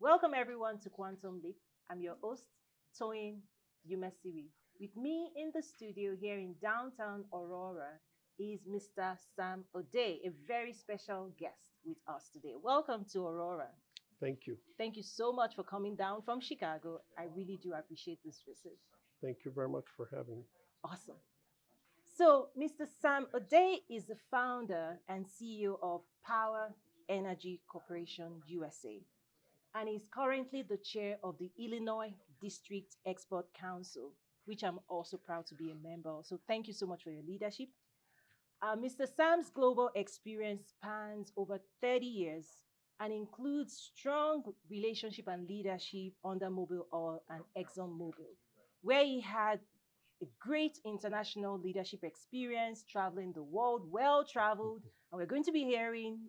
Welcome everyone to Quantum Leap. I'm your host, Toyin Umesiwi. With me in the studio here in downtown Aurora is Mr. Sam Odeh, a very special guest with us today. Welcome to Aurora. Thank you. Thank you so much for coming down from Chicago. I really do appreciate this visit. Thank you very much for having me. Awesome. So, Mr. Sam Odeh is the founder and CEO of Power Energy Corporation USA, and is currently the chair of the Illinois District Export Council, which I'm also proud to be a member of. So, thank you so much for your leadership. Mr. Sam's global experience spans over 30 years and includes strong relationship and leadership under Mobil Oil and ExxonMobil, where he had a great international leadership experience, traveling the world, well traveled. And we're going to be hearing,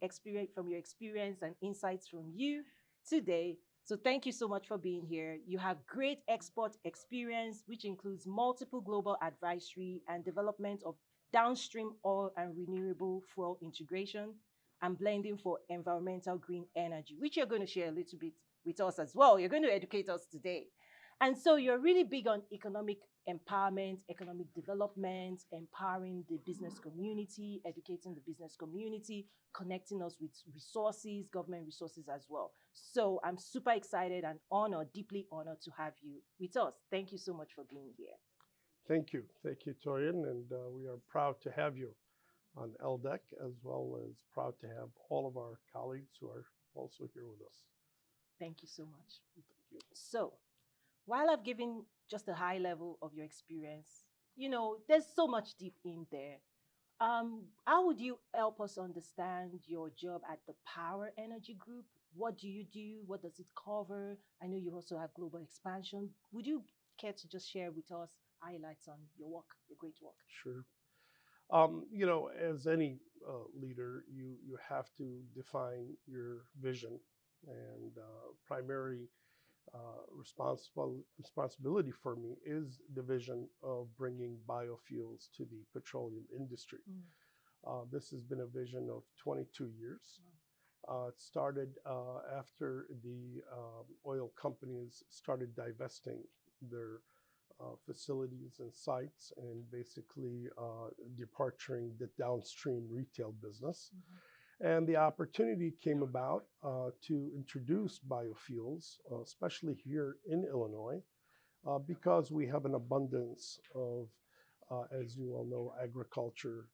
experience from your experience and insights from you today. So thank you so much for being here. You have great export experience, which includes multiple global advisory and development of downstream oil and renewable fuel integration and blending for environmental green energy, which you're going to share a little bit with us as well. You're going to educate us today. And so you're really big on economic empowerment, economic development, empowering the business community, educating the business community, connecting us with resources, government resources as well. So I'm super excited and honored, deeply honored to have you with us. Thank you so much for being here. Thank you. Thank you, Torian. And we are proud to have you on LDEC, as well as proud to have all of our colleagues who are also here with us. Thank you so much. Thank you. So, while I've given just a high level of your experience, there's so much deep in there. How would you help us understand your job at the Power Energy Group? What do you do? What does it cover? I know you also have global expansion. Would you care to just share with us highlights on your work, your great work? Sure. As any leader, you have to define your vision, and primary responsibility for me is the vision of bringing biofuels to the petroleum industry. This has been a vision of 22 years. It started after the oil companies started divesting their facilities and sites and basically departing the downstream retail business. And the opportunity came about to introduce biofuels, especially here in Illinois, because we have an abundance of, as you all know, agriculture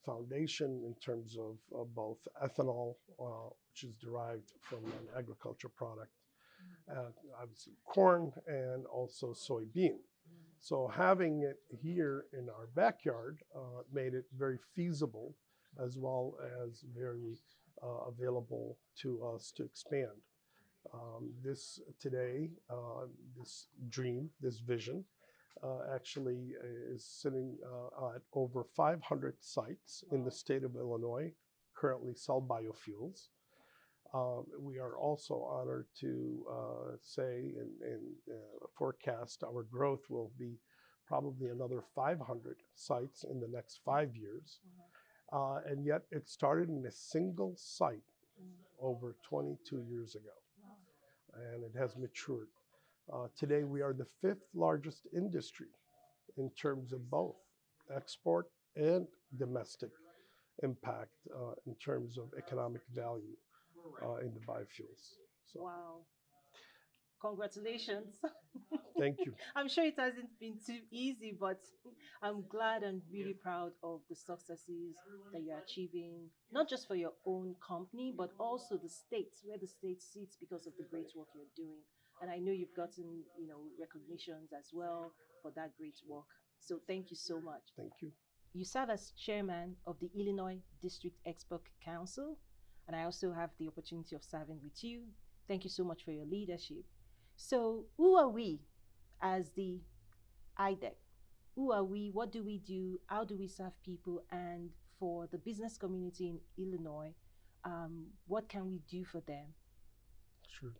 foundation in terms of both ethanol, which is derived from an agriculture product, obviously corn, and also soybean. So having it here in our backyard made it very feasible, as well as very available to us to expand. This today, this dream, this vision, actually is sitting at over 500 sites in the state of Illinois, currently sell biofuels. We are also honored to say and forecast our growth will be probably another 500 sites in the next 5 years. And yet it started in a single site over 22 years ago, and it has matured. Today, we are the 5th largest industry in terms of both export and domestic impact in terms of economic value in the biofuels. So. Wow. Congratulations. Thank you. I'm sure it hasn't been too easy, but I'm glad and really proud of the successes that you're achieving, not just for your own company, but also the states, where the state sits because of the great work you're doing. And I know you've gotten, recognitions as well for that great work. So thank you so much. Thank you. You serve as chairman of the Illinois District Export Council, and I also have the opportunity of serving with you. Thank you so much for your leadership. So who are we as the IDEC? Who are we? What do we do? How do we serve people? And for the business community in Illinois, what can we do for them? Sure.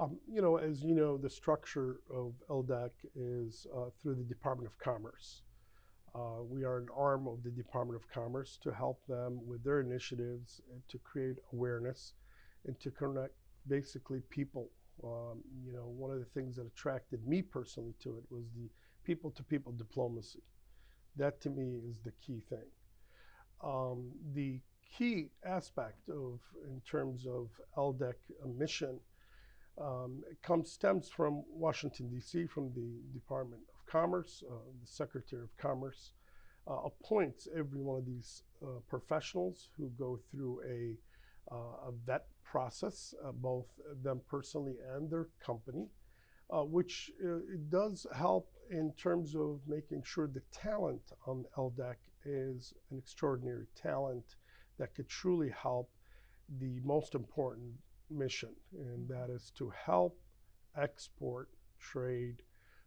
As you know, the structure of LDAC is through the Department of Commerce. We are an arm of the Department of Commerce to help them with their initiatives and to create awareness and to connect basically people. One of the things that attracted me personally to it was the people-to-people diplomacy. That to me is the key thing. The key aspect of, in terms of LDEC mission, stems from Washington, D.C., from the Department of Commerce. The Secretary of Commerce appoints every one of these professionals who go through a vet process, both them personally and their company, which it does help in terms of making sure the talent on LDEC is an extraordinary talent that could truly help the most important mission, and that is to help export trade,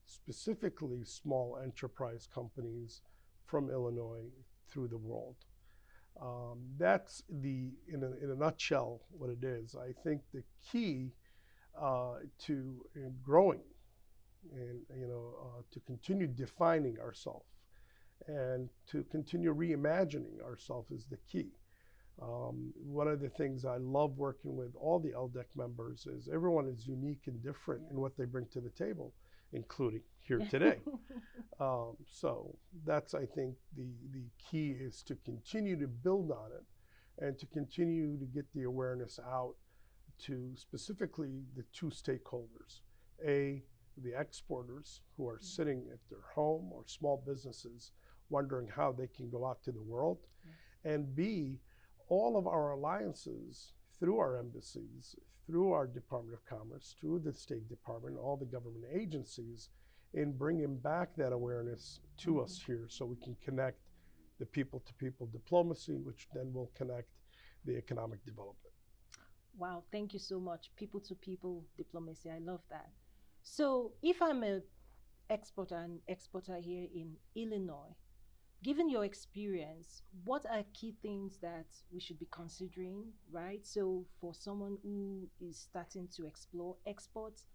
specifically small enterprise companies from Illinois through the world. That's in a nutshell what it is. I think the key to growing and to continue defining ourselves and to continue reimagining ourselves is the key. One of the things I love working with all the LDEC members is everyone is unique and different in what they bring to the table, including here today. So that's, I think, the key is to continue to build on it and to continue to get the awareness out to specifically the two stakeholders. A, the exporters who are sitting at their home, or small businesses wondering how they can go out to the world. And B, all of our alliances through our embassies, through our Department of Commerce, through the State Department, all the government agencies, in bringing back that awareness to us here so we can connect the people-to-people diplomacy, which then will connect the economic development. Wow, thank you so much. People-to-people diplomacy, I love that. So if I'm an exporter here in Illinois, given your experience, what are key things that we should be considering, right? So for someone who is starting to explore exports,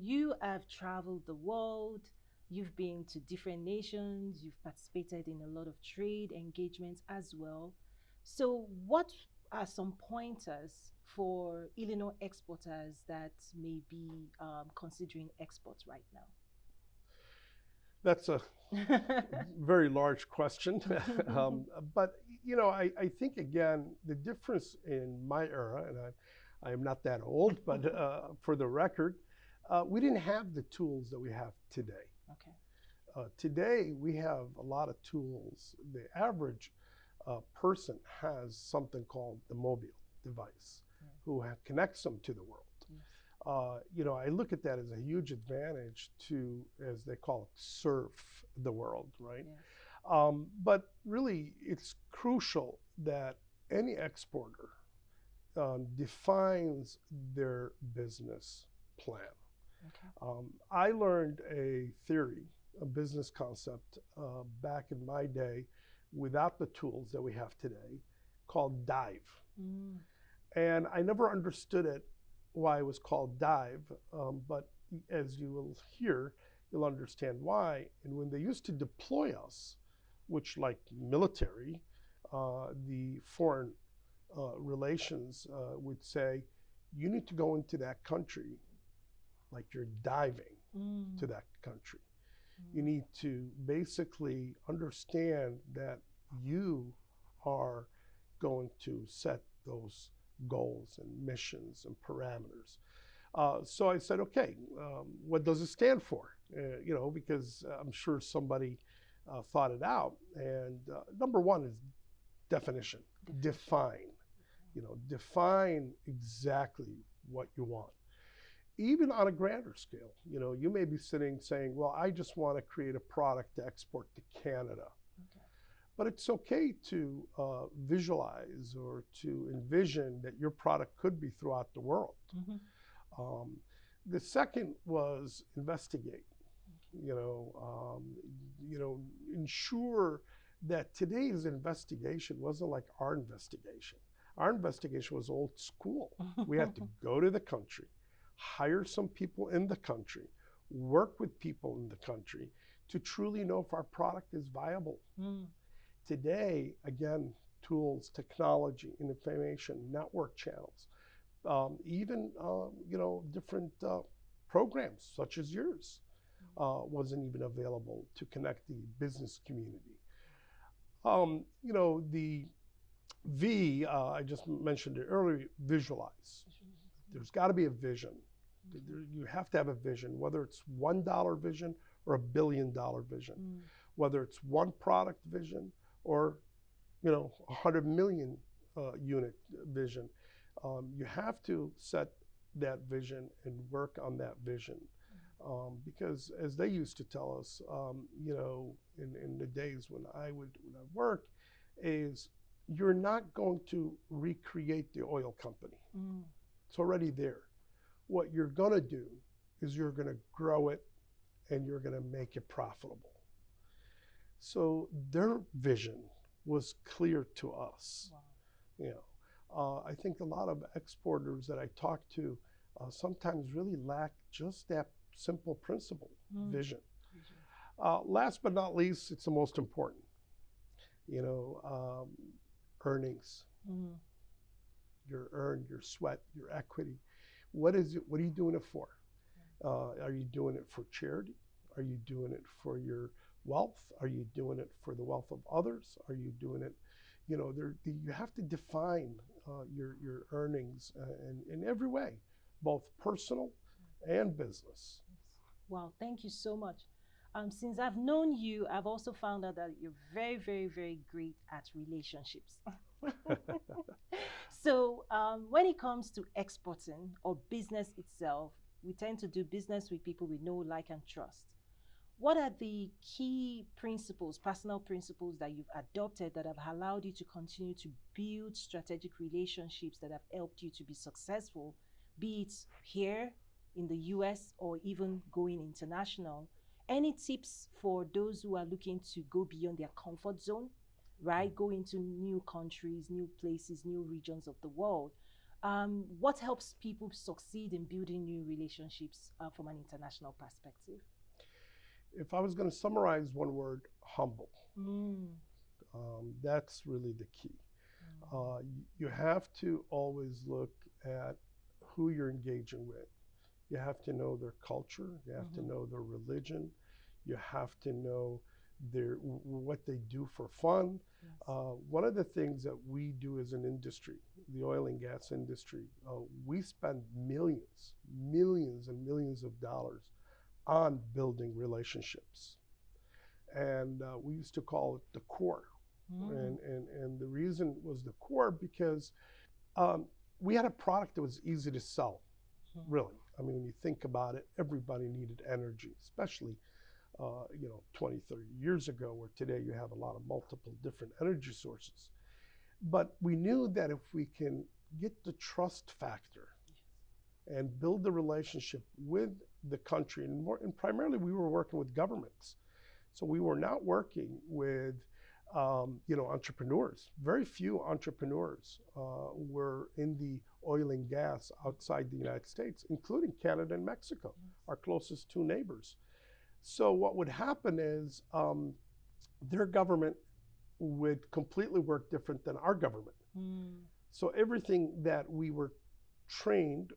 you have traveled the world, you've been to different nations, you've participated in a lot of trade engagements as well. So what are some pointers for Illinois exporters that may be considering exports right now? That's a very large question. But, I think, again, the difference in my era, and I am not that old, but for the record, we didn't have the tools that we have today. Okay. Today, we have a lot of tools. The average person has something called the mobile device, who connects them to the world. I look at that as a huge advantage to, as they call it, surf the world, right? But really, it's crucial that any exporter defines their business plan. Okay. I learned a theory, a business concept back in my day without the tools that we have today, called dive. And I never understood it, why it was called dive, but as you will hear, you'll understand why. And when they used to deploy us, which, like military, the foreign relations would say, you need to go into that country like you're diving to that country. You need to basically understand that you are going to set those goals and missions and parameters. So I said, okay, what does it stand for? Because I'm sure somebody thought it out. And number one is definition. Define. Define exactly what you want. Even on a grander scale, you may be sitting saying, well, I just want to create a product to export to Canada. Okay. But it's okay to visualize or to envision that your product could be throughout the world. The second was investigate. Ensure that today's investigation wasn't like our investigation. Our investigation was old school. We had to go to the country, hire some people in the country, work with people in the country to truly know if our product is viable. Today, again, tools, technology, information, network channels, Even different programs such as yours wasn't even available to connect the business community. The V, I just mentioned it earlier, visualize. There's got to be a vision. You have to have a vision, whether it's $1 vision or $1 billion vision, whether it's one product vision or 100 million unit vision. You have to set that vision and work on that vision. Because as they used to tell us, in the days when I work, is you're not going to recreate the oil company. It's already there. What you're going to do is you're going to grow it and you're going to make it profitable. So their vision was clear to us. Wow. I think a lot of exporters that I talk to sometimes really lack just that simple principle, vision. Last but not least, it's the most important. Earnings. Your earn, your sweat, your equity. What is it? What are you doing it for? Are you doing it for charity? Are you doing it for your wealth? Are you doing it for the wealth of others? Are you doing it? You have to define your earnings in every way, both personal and business. Wow, thank you so much. Since I've known you, I've also found out that you're very, very, very great at relationships. So when it comes to exporting or business itself, we tend to do business with people we know, like, and trust. What are the key principles, personal principles that you've adopted that have allowed you to continue to build strategic relationships that have helped you to be successful, be it here in the US or even going international? Any tips for those who are looking to go beyond their comfort zone, right? Go into new countries, new places, new regions of the world. What helps people succeed in building new relationships from an international perspective? If I was going to summarize one word, humble. That's really the key. You have to always look at who you're engaging with. You have to know their culture. You have to know their religion. You have to know what they do for fun. Yes. One of the things that we do as an industry, the oil and gas industry, we spend millions and millions of dollars on building relationships. And we used to call it the core. And the reason was the core because we had a product that was easy to sell, really. I mean, when you think about it, everybody needed energy, especially 20, 30 years ago, where today you have a lot of multiple different energy sources. But we knew that if we can get the trust factor and build the relationship with the country, and primarily we were working with governments. So we were not working with entrepreneurs. Very few entrepreneurs were in the oil and gas outside the United States, including Canada and Mexico, our closest two neighbors. So what would happen is their government would completely work different than our government. So everything that we were trained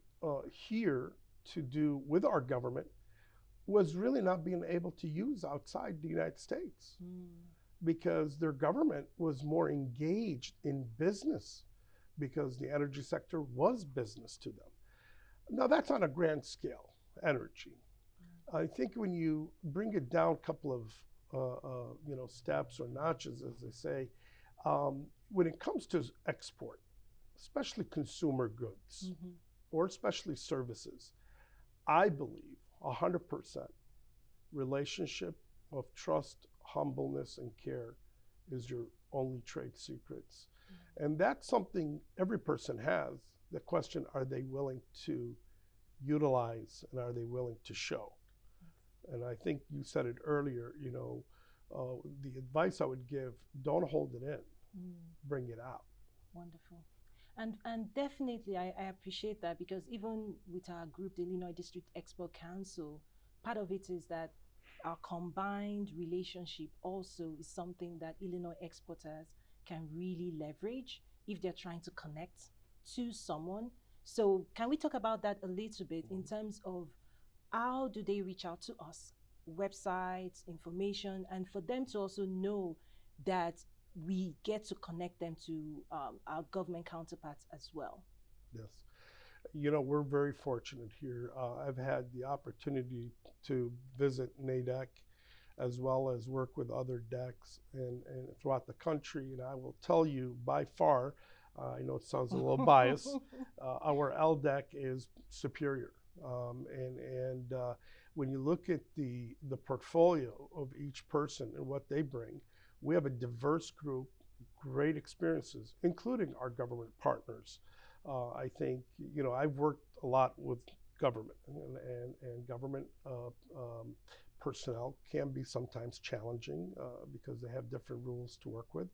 here to do with our government was really not being able to use outside the United States. Because their government was more engaged in business, because the energy sector was business to them. Now that's on a grand scale, energy. I think when you bring it down a couple of steps or notches, as they say, when it comes to export, especially consumer goods or especially services, I believe 100% relationship of trust, humbleness, and care is your only trade secrets. And that's something every person has. The question, are they willing to utilize and are they willing to show? And I think you said it earlier, the advice I would give, don't hold it in, bring it out. Wonderful. And definitely I appreciate that, because even with our group, the Illinois District Export Council, part of it is that our combined relationship also is something that Illinois exporters can really leverage if they're trying to connect to someone. So can we talk about that a little bit in terms of how do they reach out to us? Websites, information, and for them to also know that we get to connect them to our government counterparts as well. Yes. You know, we're very fortunate here. I've had the opportunity to visit NADEC as well as work with other decks and throughout the country. And I will tell you by far, I know it sounds a little biased, our LDEC is superior. And when you look at the portfolio of each person and what they bring, we have a diverse group, great experiences, including our government partners. I think, you know, I've worked a lot with government and government personnel can be sometimes challenging because they have different rules to work with.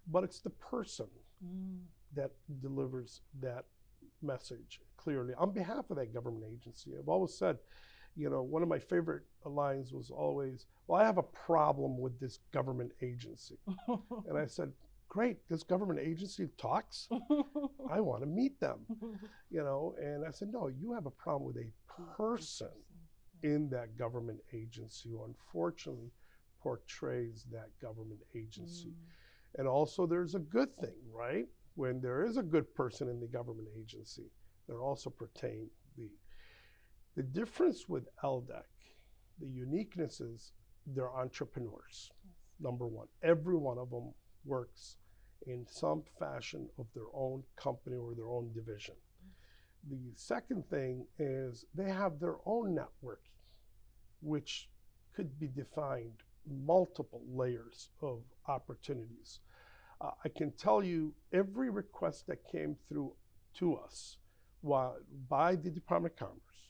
But it's the person that delivers that message clearly on behalf of that government agency. I've always said, you know, one of my favorite lines was always, well, I have a problem with this government agency. And I said, great, this government agency talks. I want to meet them, you know. And I said, no, you have a problem with a person in that government agency who unfortunately portrays that government agency. And also there's a good thing, right? When there is a good person in the government agency, they're also pertain the difference with LDEC, the uniqueness is they're entrepreneurs. Number one, every one of them works in some fashion of their own company or their own division. The second thing is they have their own networking, which could be defined multiple layers of opportunities. I can tell you every request that came through to us by the Department of Commerce,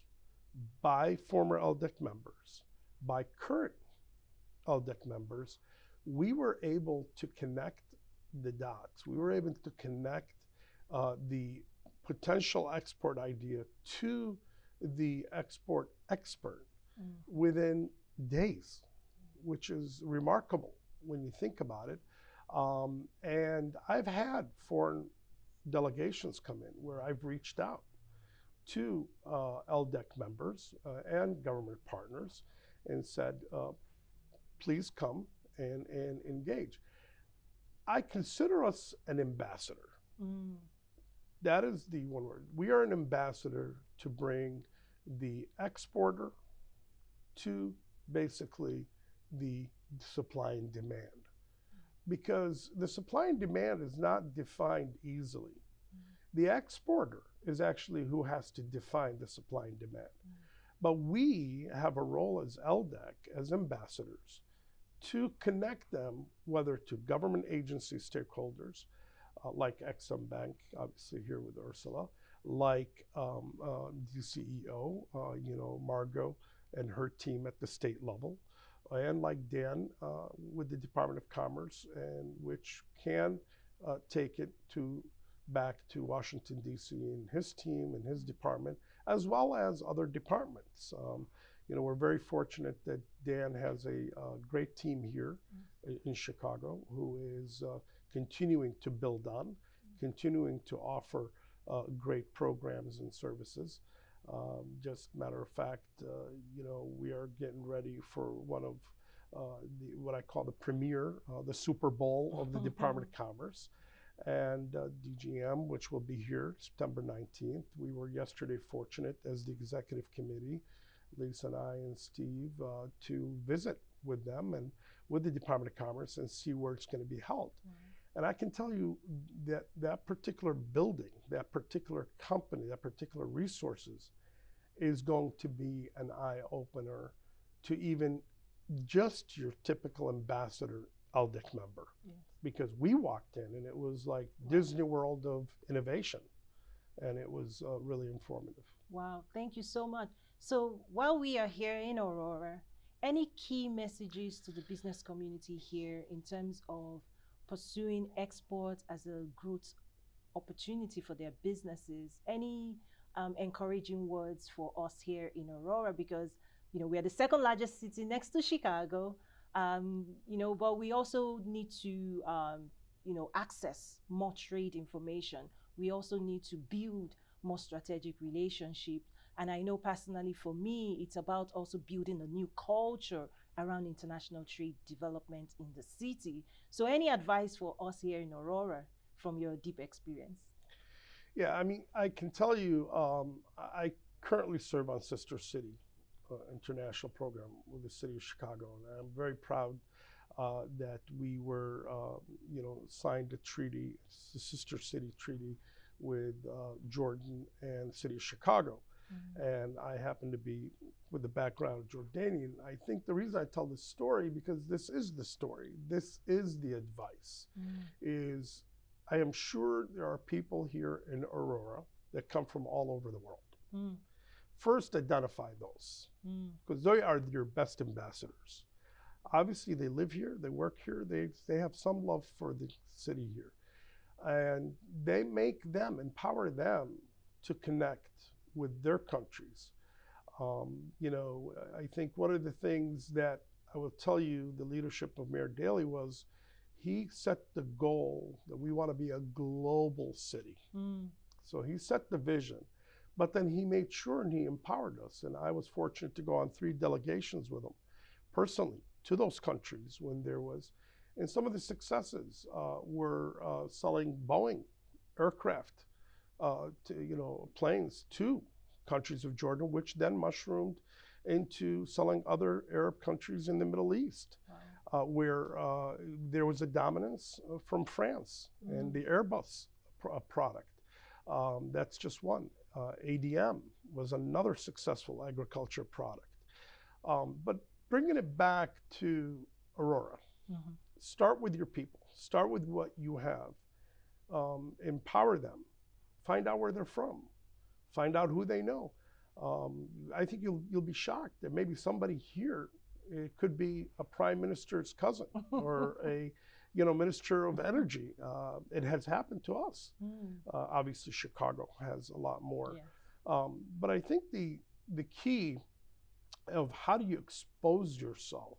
by former LDEC members, by current LDEC members, we were able to connect the dots. We were able to connect the potential export idea to the export expert within days, which is remarkable when you think about it. And I've had foreign delegations come in where I've reached out to LDEC members and government partners and said, please come and engage. I consider us an ambassador. That is the one word. We are an ambassador to bring the exporter to basically the supply and demand. Because the supply and demand is not defined easily. The exporter is actually who has to define the supply and demand. But we have a role as LDEC, as ambassadors, to connect them, whether to government agency stakeholders, like Exim Bank, obviously here with Ursula, like the CEO, you know, Margot and her team at the state level, and like Dan with the Department of Commerce, and which can take it back to Washington, D.C. and his team and his department, as well as other departments. You know, we're very fortunate that Dan has a great team here in Chicago who is continuing to build on, continuing to offer great programs and services. Just matter of fact, you know, we are getting ready for one of what I call the premiere, the Super Bowl of the Department of Commerce. And DGM, which will be here September 19th. We were yesterday fortunate as the executive committee, Lisa and I and Steve, to visit with them and with the Department of Commerce and see where it's going to be held. And I can tell you that that particular building, that particular company, that particular resources is going to be an eye-opener to even just your typical ambassador LDEC member. Because we walked in and it was like Disney World of innovation, and it was really informative. Wow, thank you so much. So while we are here in Aurora, any key messages to the business community here in terms of pursuing exports as a growth opportunity for their businesses? Any encouraging words for us here in Aurora? Because, you know, we are the second largest city next to Chicago. You know, but we also need to, you know, access more trade information. We also need to build more strategic relationship. And I know personally for me, it's about also building a new culture around international trade development in the city. So, any advice for us here in Aurora from your deep experience? Yeah, I mean, I can tell you, I currently serve on Sister City International Program with the City of Chicago, and I'm very proud that we were, signed a treaty, the Sister City Treaty, with Jordan and the City of Chicago. And I happen to be with the background of Jordanian. I think the reason I tell this story, because this is the story, this is the advice, is I am sure there are people here in Aurora that come from all over the world. First, identify those, because they are your best ambassadors. Obviously, they live here, they work here, they have some love for the city here. And they make them, empower them to connect with their countries. I think one of the things that I will tell you, the leadership of Mayor Daley was, he set the goal that we want to be a global city. So he set the vision, but then he made sure and he empowered us. And I was fortunate to go on 3 delegations with him personally to those countries when there was, and some of the successes were selling Boeing aircraft, planes to countries of Jordan, which then mushroomed into selling other Arab countries in the Middle East. Wow. Where there was a dominance from France and the Airbus product. That's just one. ADM was another successful agriculture product. But bringing it back to Aurora, start with your people, start with what you have, empower them, find out where they're from, find out who they know. I think you'll be shocked that maybe somebody here, it could be a prime minister's cousin or a minister of energy. It has happened to us. Obviously, Chicago has a lot more. Yes. But I think the key of how do you expose yourself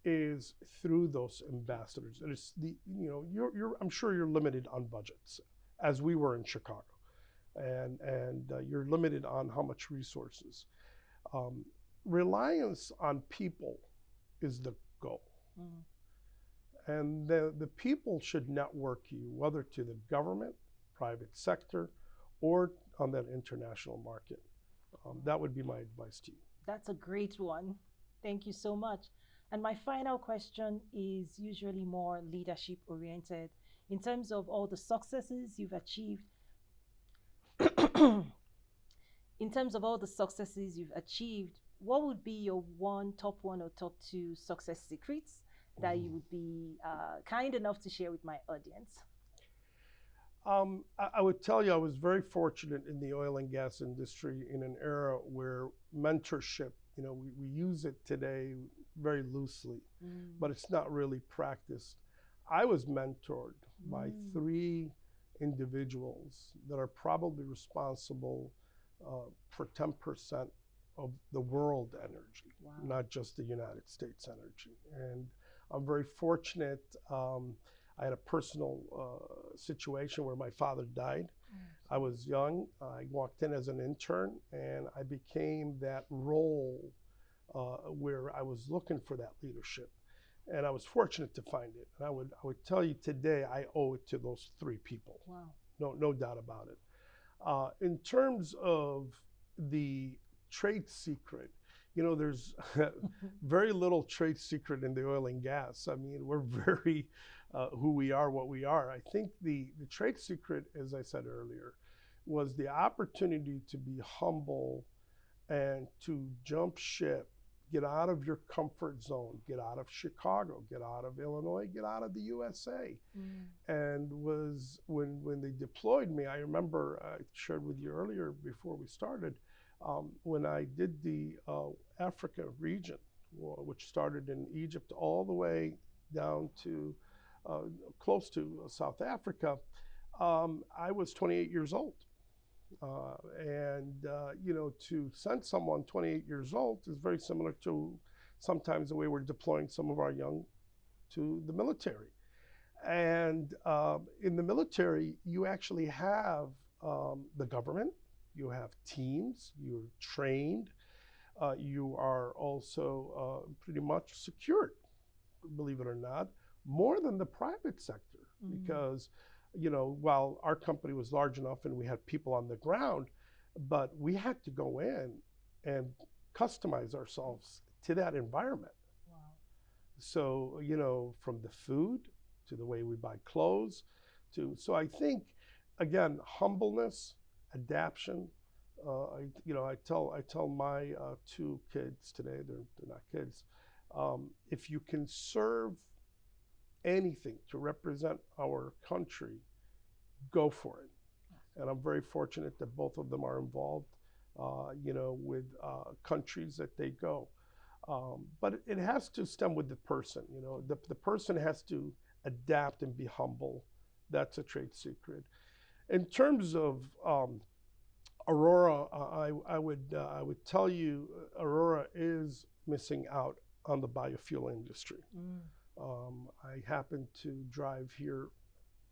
is through those ambassadors. And it's I'm sure you're limited on budgets, as we were in Chicago, and you're limited on how much resources. Reliance on people is the goal. And the people should network you, whether to the government, private sector, or on that international market. That would be my advice to you. That's a great one. Thank you so much. And my final question is usually more leadership oriented. In terms of all the successes you've achieved, what would be your top one or top 2 success secrets that you would be kind enough to share with my audience? I would tell you I was very fortunate in the oil and gas industry in an era where mentorship, we use it today very loosely, but it's not really practiced. I was mentored by 3 individuals that are probably responsible for 10% of the world energy, not just the United States energy. And I'm very fortunate. I had a personal situation where my father died. I was young. I walked in as an intern, and I became that role where I was looking for that leadership. And I was fortunate to find it. And I would tell you today, I owe it to those 3 people. Wow. No doubt about it. In terms of the trade secret, there's very little trade secret in the oil and gas. I mean, we're very who we are, what we are. I think the trade secret, as I said earlier, was the opportunity to be humble and to jump ship, get out of your comfort zone, get out of Chicago, get out of Illinois, get out of the USA. And was when they deployed me, I remember I shared with you earlier before we started, when I did the Africa region, which started in Egypt all the way down to close to South Africa, I was 28 years old. To send someone 28 years old is very similar to sometimes the way we're deploying some of our young to the military. And in the military, you actually have the government, you have teams, you're trained, you are also pretty much secured, believe it or not, more than the private sector. Because, while our company was large enough and we had people on the ground, but we had to go in and customize ourselves to that environment. Wow. So, from the food to the way we buy clothes so I think, again, humbleness, adaptation. I tell my two kids today, they're not kids, if you can serve anything to represent our country, go for it. And I'm very fortunate that both of them are involved, with countries that they go. But it has to stem with the person. The person has to adapt and be humble. That's a trade secret. In terms of Aurora, I would tell you, Aurora is missing out on the biofuel industry. I happen to drive here,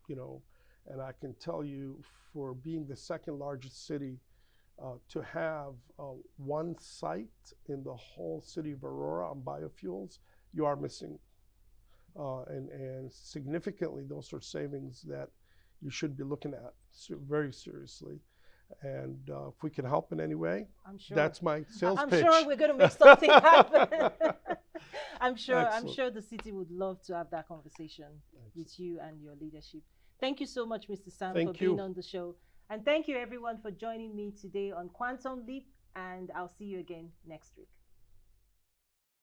and I can tell you, for being the second largest city, to have one site in the whole city of Aurora on biofuels, you are missing. And significantly, those are savings that you should be looking at very seriously. And if we can help in any way, I'm sure. that's my sales I'm pitch. sure we're going to make something happen. I'm sure Excellent. the city would love to have that conversation with you and your leadership. Thank you so much, Mr. Sam, for being on the show. And thank you, everyone, for joining me today on Quantum Leap. And I'll see you again next week.